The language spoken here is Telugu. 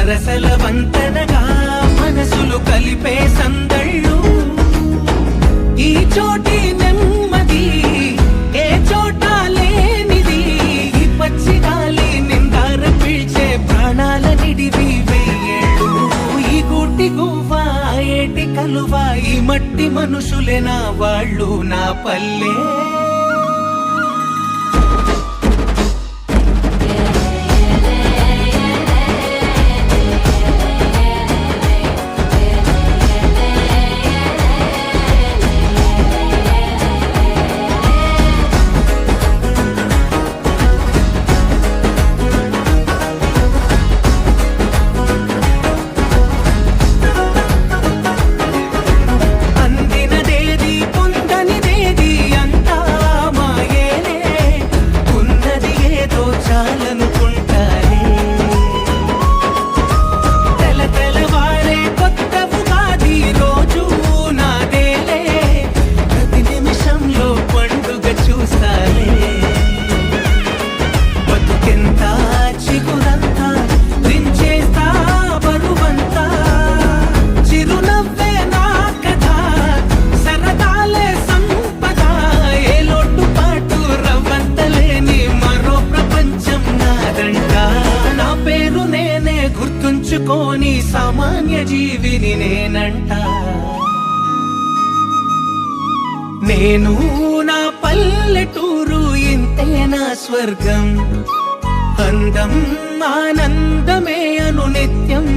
వరసల వంతనగా మనసులు కలిపే సందళ్ళు. ఈ చోటి నెమ్మది ఏ చోట లేనిది, ఈ పచ్చి గాలి నిందార పీల్చే ప్రాణాల నిడివి వెయ్యేళ్ళు. ఈ గూటి గువ్వ ఏటి కలువ, ఈ మట్టి మనుషులే నా వాళ్ళు, నా పల్లె. గుర్తుంచుకోని సామాన్య జీవిని నేనంట. నేను నా పల్లెటూరు ఇంతే నా స్వర్గం. అందం ఆనందమే అను నిత్యం.